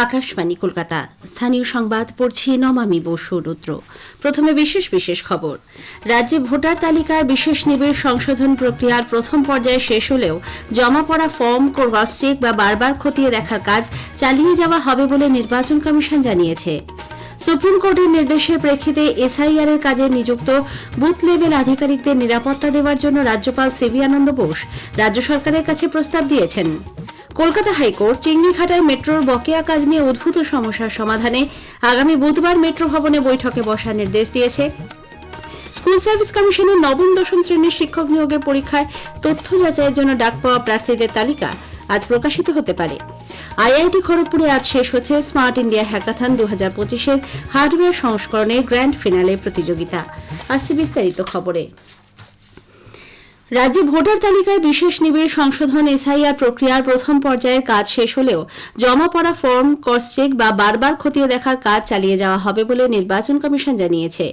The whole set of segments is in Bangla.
আকাশবাণী কলকাতা। স্থানীয় সংবাদ পড়ছি নমামি বসু রুদ্র। প্রথমে বিশেষ খবর। রাজ্যে ভোটার তালিকার বিশেষ নিবিড় সংশোধন প্রক্রিয়ার প্রথম পর্যায়ে শেষ হলেও জমা পড়া ফর্ম ক্রস চেক বা বারবার খতিয়ে দেখার কাজ চালিয়ে যাওয়া হবে বলে নির্বাচন কমিশন জানিয়েছে। সুপ্রিম কোর্টের নির্দেশের প্রেক্ষিতে এসআইআর এর কাজে নিযুক্ত বুথ লেভেল আধিকারিকদের নিরাপত্তা দেওয়ার জন্য রাজ্যপাল সিভি আনন্দ বোস রাজ্য সরকারের কাছে প্রস্তাব দিয়েছেন। কলকাতা হাইকোর্ট চিংড়িঘাটায় মেট্রোর বকেয়া কাজ নিয়ে উদ্ভূত সমস্যার সমাধানে আগামী বুধবার মেট্রো ভবনে বৈঠকে বসার নির্দেশ দিয়েছে। স্কুল সার্ভিস কমিশনের নবম দশম শ্রেণীর শিক্ষক নিয়োগের পরীক্ষায় তথ্য যাচাইয়ের জন্য ডাক পাওয়া প্রার্থীদের তালিকা আজ প্রকাশিত হতে পারে। আইআইটি খড়গপুরে আজ শেষ হচ্ছে স্মার্ট ইন্ডিয়া হ্যাকাথন 2025-এর হার্ডওয়্যার সংস্করণের গ্র্যান্ড ফিনালে প্রতিযোগিতা। আসছে বিস্তারিত খবরে। রাজ্যে ভোটার তালিকায় বিশেষ নিবিড় সংশোধন এসআইআর প্রক্রিয়ার প্রথম পর্যায়ের কাজ শেষ হলেও জমা পড়া ফর্ম ক্রস চেক বা বারবার খতিয়ে দেখার কাজ চালিয়ে যাওয়া হবে বলে নির্বাচন কমিশন জানিয়েছে।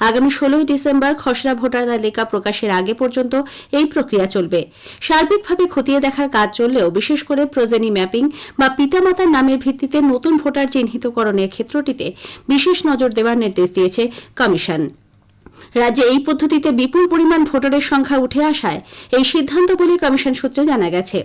আগামী 16 ডিসেম্বর খসড়া ভোটার তালিকা প্রকাশের আগে পর্যন্ত এই প্রক্রিয়া চলবে। সার্বিকভাবে খতিয়ে দেখার কাজ চললেও বিশেষ করে প্রোজেনি ম্যাপিং বা পিতামাতার নামের ভিত্তিতে নতুন ভোটার চিহ্নিতকরণের ক্ষেত্রটিতে বিশেষ নজর দেওয়ার নির্দেশ দিয়েছে কমিশন। রাজ্যে এই পদ্ধতিতে বিপুল পরিমাণ ভোটারের সংখ্যা উঠে আসায় এই সিদ্ধান্ত বলে কমিশন সূত্রে জানা গেছে।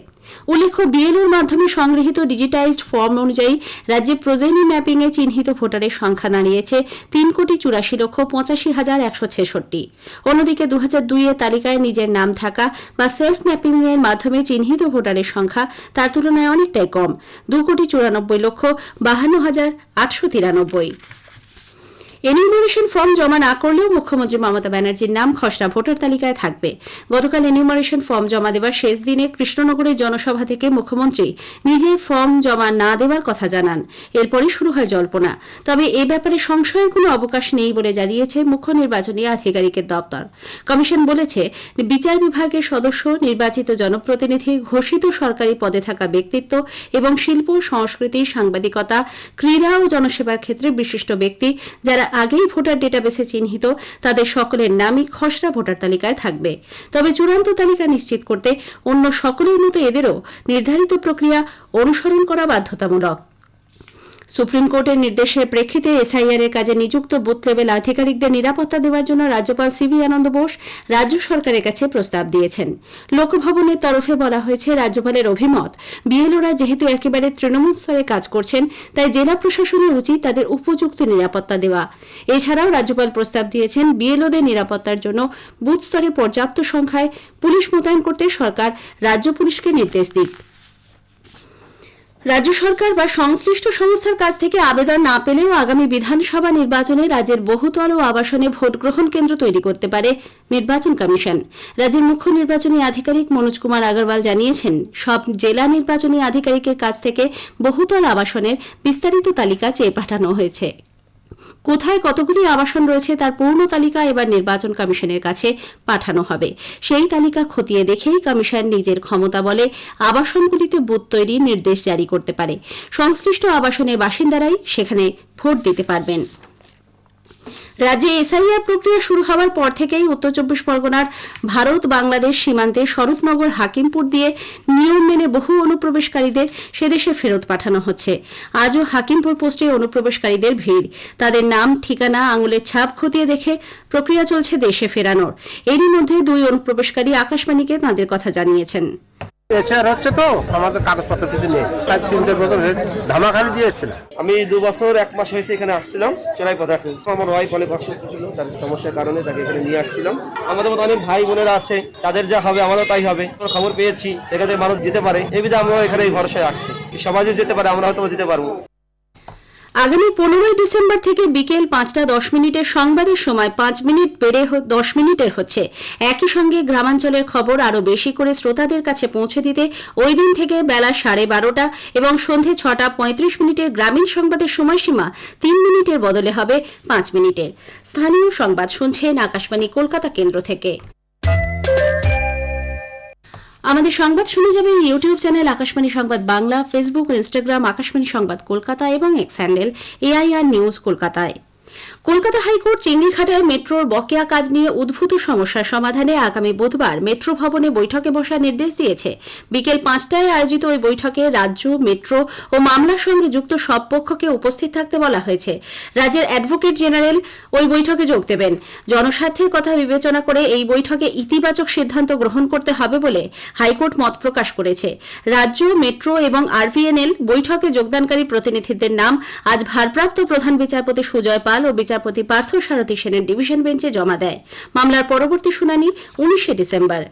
উল্লেখ্য, বিএলওর মাধ্যমে সংগৃহীত ডিজিটাইজড ফর্ম অনুযায়ী রাজ্যে প্রোজেনি ম্যাপিং এ চিহ্নিত ভোটারের সংখ্যা দাঁড়িয়েছে 3,84,166। অন্যদিকে 2002 এর তালিকায় নিজের নাম থাকা বা সেলফ ম্যাপিং এর মাধ্যমে চিহ্নিত ভোটারের সংখ্যা তার তুলনায় অনেকটাই কম, 2,94,52,893। এনিউমারেশন ফর্ম জমা না করলেও মুখ্যমন্ত্রী মমতা ব্যানার্জির নাম খসড়া ভোটার তালিকায় থাকবে। গতকাল এনিউমারেশন ফর্ম জমা দেওয়ার শেষ দিনে কৃষ্ণনগরের জনসভা থেকে মুখ্যমন্ত্রী নিজের ফর্ম জমা না দেওয়ার কথা জানান। এরপরই শুরু হয় জল্পনা। তবে এ ব্যাপারে সংশয়ের কোনো অবকাশ নেই বলে জানিয়েছে মুখ্য নির্বাচনী আধিকারিকের দপ্তর। কমিশন বলেছে, বিচার বিভাগের সদস্য, নির্বাচিত জনপ্রতিনিধি, ঘোষিত সরকারি পদে থাকা ব্যক্তিত্ব এবং শিল্প, সংস্কৃতি, সাংবাদিকতা, ক্রীড়া ও জনসেবার ক্ষেত্রে বিশিষ্ট ব্যক্তি যারা আগেই ভোটার ডেটাবেসে চিহ্নিত তাদের সকলের নামই খসড়া ভোটার তালিকায় থাকবে। তবে চূড়ান্ত তালিকা নিশ্চিত করতে অন্য সকলের মতো এদেরও নির্ধারিত প্রক্রিয়া অনুসরণ করা বাধ্যতামূলক। সুপ্রিম কোর্টের নির্দেশের প্রেক্ষিতে এসআইআর এর কাজে নিযুক্ত বুথ লেভেল আধিকারিকদের নিরাপত্তা দেওয়ার জন্য রাজ্যপাল সিভি আনন্দ বোস রাজ্য সরকারের কাছে প্রস্তাব দিয়েছেন। লোকভবনের তরফে বলা হয়েছে, রাজ্যপালের অভিমত, বিএলওরা যেহেতু একেবারে তৃণমূল স্তরে কাজ করছেন, তাই জেলা প্রশাসনের উচিত তাদের উপযুক্ত নিরাপত্তা দেওয়া। এছাড়াও রাজ্যপাল প্রস্তাব দিয়েছেন, বিএলওদের নিরাপত্তার জন্য বুথ স্তরে পর্যাপ্ত সংখ্যায় পুলিশ মোতায়েন করতে সরকার রাজ্য পুলিশকে নির্দেশ দিক। রাজ্য সরকার বা সংশ্লিষ্ট সংস্থার কাছ থেকে আবেদন না পেলেও আগামী বিধানসভা নির্বাচনে রাজ্যের বহুতল ও আবাসনে ভোট গ্রহণ কেন্দ্র তৈরি করতে পারে নির্বাচন কমিশন। রাজ্যের মুখ্য নির্বাচনী আধিকারিক মনোজ কুমার আগরওয়াল জানিয়েছেন, সব জেলা নির্বাচনী আধিকারিকের কাছ থেকে বহুতল আবাসনের বিস্তারিত তালিকা চেয়ে পাঠানো হয়েছে। কোথায় কতগুলি আবাসন রয়েছে তার পূর্ণ তালিকা এবার নির্বাচন কমিশনের কাছে পাঠানো হবে। সেই তালিকা খতিয়ে দেখেই কমিশন নিজের ক্ষমতা বলে আবাসনগুলিতে বুথ তৈরির নির্দেশ জারি করতে পারে। সংশ্লিষ্ট আবাসনের বাসিন্দারাই সেখানে ভোট দিতে পারবেন। রাজ্যে এসআইআর প্রক্রিয়া শুরু হওয়ার পর থেকেই উত্তর 24 পরগনার ভারত বাংলাদেশ সীমান্তে স্বরূপনগর হাকিমপুর দিয়ে নিয়ম মেনে বহু অনুপ্রবেশকারীদের সেদেশে ফেরত পাঠানো হচ্ছে। আজও হাকিমপুর পোস্টে অনুপ্রবেশকারীদের ভিড়। তাদের নাম, ঠিকানা, আঙুলের ছাপ খতিয়ে দেখে প্রক্রিয়া চলছে দেশে ফেরানোর। এরই মধ্যে 2 অনুপ্রবেশকারী আকাশবাণীকে তাঁদের কথা জানিয়েছেন। এছাড়া হচ্ছে তো আমাদের কাগজপত্র কিছু নেই, তাই 3-4 বছর ধামাখালি দিয়ে এসেছিলাম। আমি 2 বছর 1 মাস হয়েছে এখানে আসছিলাম চড়াই পথে। আমার ওয়াইফ অনেক অসুস্থ ছিল, তার সমস্যার কারণে তাকে এখানে নিয়ে আসছিলাম। আমাদের মতো অনেক ভাই বোনেরা আছে, তাদের যা হবে আমাদের তাই হবে। খবর পেয়েছি এখানে মানুষ যেতে পারে, এই বিধে আমরা এখানে এই ভরসায় আসছি। সবাই যদি যেতে পারে আমরা হয়তো যেতে পারবো। আগামী 15 ডিসেম্বর থেকে বিকেল 5টা 10 মিনিটের সংবাদের সময় 5 মিনিট বেড়ে 10 মিনিটের হচ্ছে। একই সঙ্গে গ্রামাঞ্চলের খবর আরও বেশি করে শ্রোতাদের কাছে পৌঁছে দিতে ওই দিন থেকে বেলা 12:30 এবং সন্ধে 6টা 35 মিনিটের গ্রামীণ সংবাদের সময়সীমা 3 মিনিটের বদলে হবে 5 মিনিটের। স্থানীয় সংবাদ শুনছেন আকাশবাণী কলকাতা কেন্দ্র থেকে। আমাদের সংবাদ শুনে যাবে ইউটিউব চ্যানেল আকাশবাণী সংবাদ বাংলা, ফেসবুক ও ইনস্টাগ্রাম আকাশবাণী সংবাদ কলকাতা এবং এক্স হ্যান্ডেল AIR নিউজ কলকাতায়। কলকাতা হাইকোর্ট চিংড়িঘাটায় মেট্রোর বকেয়া কাজ নিয়ে উদ্ভূত সমস্যার সমাধানে আগামী বুধবার মেট্রো ভবনে বৈঠকে বসার নির্দেশ দিয়েছে। বিকেল 5টায় আয়োজিত ওই বৈঠকে রাজ্য, মেট্রো ও মামলার সঙ্গে যুক্ত সব পক্ষকে উপস্থিত থাকতে বলা হয়েছে। রাজ্যের অ্যাডভোকেট জেনারেল ওই বৈঠকে যোগ দেবেন। জনস্বার্থের কথা বিবেচনা করে এই বৈঠকে ইতিবাচক সিদ্ধান্ত গ্রহণ করতে হবে বলে হাইকোর্ট মত প্রকাশ করেছে। রাজ্য, মেট্রো এবং আরভিএনএল বৈঠকে যোগদানকারী প্রতিনিধিদের নাম আজ ভারপ্রাপ্ত প্রধান বিচারপতি সুজয় পাল ও বিচারপতি পার্থ সারথী সেনের ডিভিশন বেঞ্চে জমা দেয়। মামলার পরবর্তী শুনানি 19শে ডিসেম্বর।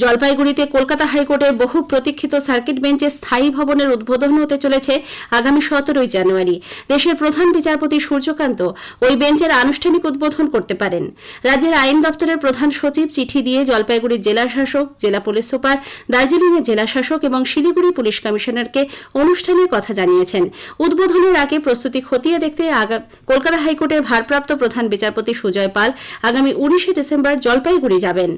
জলপাইগুড়িতে কলকাতা হাইকোর্টের বহু প্রতীক্ষিত সার্কিট বেঞ্চে স্থায়ী ভবনের উদ্বোধন হতে চলেছে আগামী 17ই জানুয়ারি। দেশের প্রধান বিচারপতি সূর্যকান্ত ওই বেঞ্চের আনুষ্ঠানিক উদ্বোধন করতে পারেন। রাজ্যের আইন দপ্তরের প্রধান সচিব চিঠি দিয়ে জলপাইগুড়ির জেলা শাসক, জেলা পুলিশ সুপার, দার্জিলিংয়ের জেলা শাসক এবং শিলিগুড়ি পুলিশ কমিশনারকে অনুষ্ঠানের কথা জানিয়েছেন। উদ্বোধনের আগে প্রস্তুতি খতিয়ে দেখতে কলকাতা হাইকোর্টের ভারপ্রাপ্ত প্রধান বিচারপতি সুজয় পাল আগামী 19শে ডিসেম্বর জলপাইগুড়ি যাবেন।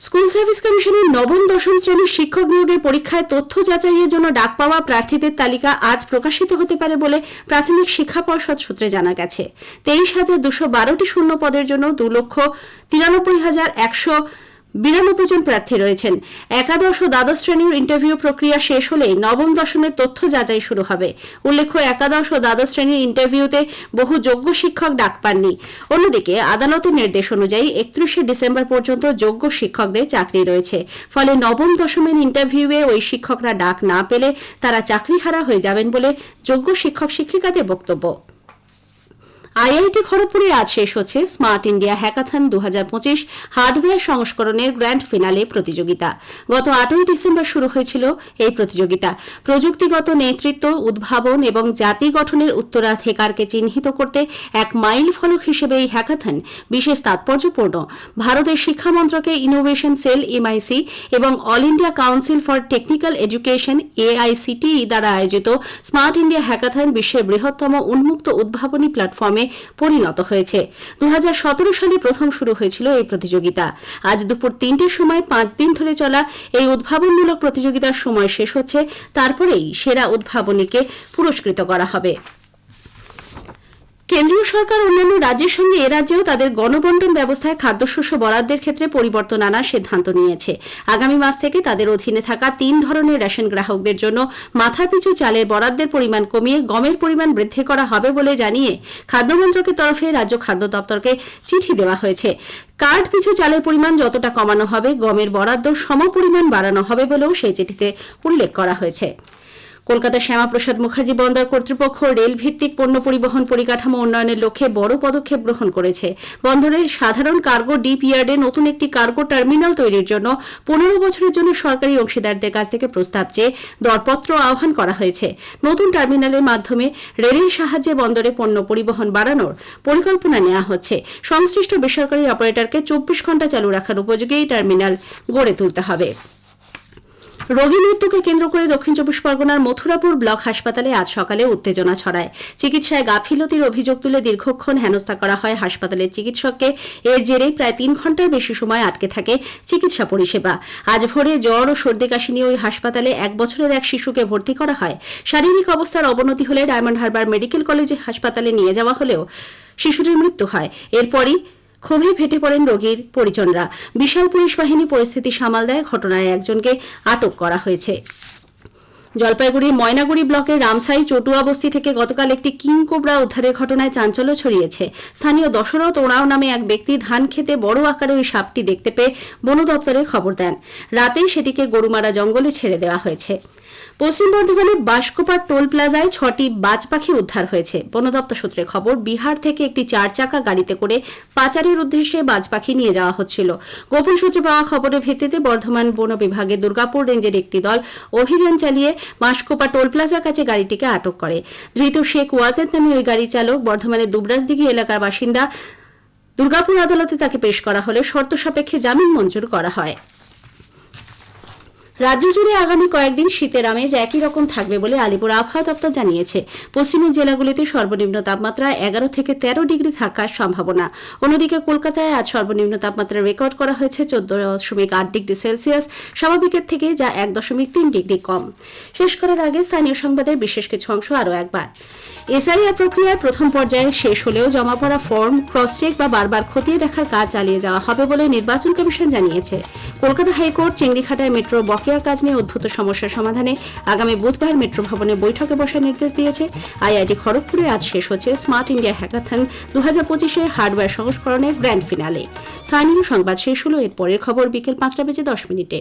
স্কুল সার্ভিস কমিশনের নবম দশম শ্রেণীর শিক্ষক নিয়োগের পরীক্ষায় তথ্য যাচাইয়ের জন্য ডাক পাওয়া প্রার্থীদের তালিকা আজ প্রকাশিত হতে পারে বলে প্রাথমিক শিক্ষা পর্ষদ সূত্রে জানা গেছে। 23,212টি শূন্য পদের জন্য 2,93,192 জন প্রার্থী রয়েছেন। একাদশ ও দ্বাদশ শ্রেণীর ইন্টারভিউ প্রক্রিয়া শেষ হলেই নবম দশমের তথ্য যাচাই শুরু হবে। উল্লেখ্য, একাদশ ও দ্বাদশ শ্রেণীর ইন্টারভিউতে বহু যোগ্য শিক্ষক ডাক পাননি। অন্যদিকে আদালতের নির্দেশ অনুযায়ী 31শে ডিসেম্বর পর্যন্ত যোগ্য শিক্ষকদের চাকরি রয়েছে। ফলে নবম দশমের ইন্টারভিউয়ে ওই শিক্ষকরা ডাক না পেলে তারা চাকরিহারা হয়ে যাবেন বলে যোগ্য শিক্ষক শিক্ষিকাদের বক্তব্য। আইআইটি খড়গপুরে আজ শেষ হচ্ছে স্মার্ট ইন্ডিয়া হ্যাকাথন 2025 হার্ডওয়্যার সংস্করণের গ্র্যান্ড ফিনালে প্রতিযোগিতা। গত 8ই ডিসেম্বর শুরু হয়েছিল এই প্রতিযোগিতা। প্রযুক্তিগত নেতৃত্ব, উদ্ভাবন এবং জাতি গঠনের উত্তরাধিকারকে চিহ্নিত করতে এক মাইল ফলক হিসেবে এই হ্যাকাথন বিশেষ তাৎপর্যপূর্ণ। ভারতের শিক্ষা মন্ত্রকের ইনোভেশন সেল MIC এবং all India council for technical education AICTE দ্বারা আয়োজিত স্মার্ট ইন্ডিয়া হ্যাকাথন বিশ্বের বৃহত্তম উন্মুক্ত উদ্ভাবনী প্ল্যাটফর্মে পরিণত হয়েছে। 2017 সালে প্রথম শুরু হয়েছিল এই প্রতিযোগিতা। আজ দুপুর 3টের সময় 5 দিন ধরে চলা এই উদ্ভাবনমূলক প্রতিযোগিতার সময় শেষ হচ্ছে। তারপরেই সেরা উদ্ভাবনীকে পুরস্কৃত করা হবে। কেন্দ্রীয় সরকার অন্যান্য রাজ্যের সঙ্গে এ রাজ্যেও তাদের গণবণ্টন ব্যবস্থায় খাদ্যশস্য বরাদ্দের ক্ষেত্রে পরিবর্তন আনার সিদ্ধান্ত নিয়েছে। আগামী মাস থেকে তাদের অধীনে থাকা 3 ধরনের রেশন গ্রাহকদের জন্য মাথাপিছু চালের বরাদ্দের পরিমাণ কমিয়ে গমের পরিমাণ বৃদ্ধি করা হবে বলে জানিয়ে খাদ্য মন্ত্রকের তরফে রাজ্য খাদ্য দপ্তরকে চিঠি দেওয়া হয়েছে। কার্ড পিছু চালের পরিমাণ যতটা কমানো হবে, গমের বরাদ্দ সমপরিমাণ বাড়ানো হবে বলেও সেই চিঠিতে উল্লেখ করা হয়েছে। কলকাতা শ্যামাপ্রসাদ মুখার্জি বন্দর কর্তৃপক্ষ রেল ভিত্তিক পণ্য পরিবহন পরিকাঠামো উন্নয়নের লক্ষ্যে বড় পদক্ষেপ গ্রহণ করেছে। বন্দরের সাধারণ কার্গো ডিপ ইয়ার্ডে নতুন একটি কার্গো টার্মিনাল তৈরির জন্য 15 বছরের জন্য সরকারি অংশীদারদের কাছ থেকে প্রস্তাব চেয়ে দরপত্র আহ্বান করা হয়েছে। নতুন টার্মিনালের মাধ্যমে রেলের সাহায্যে বন্দরে পণ্য পরিবহন বাড়ানোর পরিকল্পনা নেওয়া হচ্ছে। সংশ্লিষ্ট বেসরকারি অপারেটরকে 24 ঘণ্টা চালু রাখার উপযোগী এই টার্মিনাল গড়ে তুলতে হবে। রোগী মৃত্যুকে কেন্দ্র করে দক্ষিণ 24 পরগনার মথুরাপুর ব্লক হাসপাতালে আজ সকালে উত্তেজনা ছড়ায়। চিকিৎসায় গাফিলতির অভিযোগ তুলে দীর্ঘক্ষণ হেনস্থা করা হয় হাসপাতালের চিকিৎসককে। এর জেরে প্রায় 3 ঘণ্টার বেশি সময় আটকে থাকে চিকিৎসা পরিষেবা। আজ ভোরে জ্বর ও সর্দি কাশি নিয়ে ওই হাসপাতালে 1 বছরের এক শিশুকে ভর্তি করা হয়। শারীরিক অবস্থার অবনতি হলে ডায়মন্ড হারবার মেডিকেল কলেজে হাসপাতালে নিয়ে যাওয়া হলেও শিশুটির মৃত্যু হয়। এরপরই ক্ষোভে ফেটে পড়েন রোগীর পরিজনরা। বিশাল পুলিশ বাহিনী পরিস্থিতি সামাল দেয়। ঘটনায় একজনকে আটক করা হয়েছে। জলপাইগুড়ির ময়নাগুড়ি ব্লকের রামসাই চটুয়া বস্তি থেকে গতকাল একটি কিংকোবরা উদ্ধারের ঘটনায় চাঞ্চল্য ছড়িয়েছে। স্থানীয় দশরথ ওঁরাও নামে এক ব্যক্তি ধান খেতে বড় আকারে ওই সাপটি দেখতে পেয়ে বন দপ্তরে খবর দেন। রাতেই সেটিকে গরুমারা জঙ্গলে ছেড়ে দেওয়া হয়েছে। পশ্চিম বর্ধমানের বাসকোপার টোল প্লাজায় 6টি বাজ পাখি উদ্ধার হয়েছে। বন দপ্তর সূত্রে খবর, বিহার থেকে একটি 4 চাকা গাড়িতে করে পাচারের উদ্দেশ্যে বাজ পাখি নিয়ে যাওয়া হচ্ছিল। গোপন সূত্রে পাওয়া খবরের ভিত্তিতে বর্ধমান বন বিভাগের দুর্গাপুর রেঞ্জের একটি দল অভিযান চালিয়ে বাসকোপা টোল প্লাজার কাছে গাড়িটিকে আটক করে। ধৃত শেখ ওয়াজেদ নামে ওই গাড়ি চালক বর্ধমানের দুবরাজদিঘি এলাকার বাসিন্দা। দুর্গাপুর আদালতে তাকে পেশ করা হলে শর্ত সাপেক্ষে জামিন মঞ্জুর করা হয়। রাজ্য জুড়ে আগামী কয়েকদিন শীতের আমেজ একই রকম থাকবে বলে আলিপুর আবহাওয়া দপ্তর জানিয়েছে। পশ্চিমের জেলাগুলিতে সর্বনিম্ন তাপমাত্রা 11 থেকে 13 ডিগ্রি থাকার সম্ভাবনা। অন্যদিকে কলকাতায় আজ সর্বনিম্ন তাপমাত্রা রেকর্ড করা হয়েছে 14.8 ডিগ্রি সেলসিয়াস, স্বাভাবিকের থেকে যা 1.3 ডিগ্রি কম। শেষ করার আগে স্থানীয় সংবাদের বিশেষ কিছু অংশ আরও একবার। এসআইআর প্রক্রিয়ার প্রথম পর্যায়ে শেষ হলেও জমা পড়া ফর্ম ক্রস চেক বা বারবার খতিয়ে দেখার কাজ চালিয়ে যাওয়া হবে বলে নির্বাচন কমিশন জানিয়েছে। কলকাতা হাইকোর্ট চিংড়িঘাটায় মেট্রো বকেয়া কাজ নিয়ে উদ্ভূত সমস্যার সমাধানে আগামী বুধবার মেট্রো ভবনে বৈঠকে বসার নির্দেশ দিয়েছে। আইআইটি খড়গপুরে আজ শেষ হচ্ছে স্মার্ট ইন্ডিয়া হ্যাকাথন 2025 হার্ডওয়্যার সংস্করণের গ্র্যান্ড ফিনালে। স্থানীয় সংবাদ শেষ হলো। এর পরের খবর বিকেল 5টা বেজে 10 মিনিটে।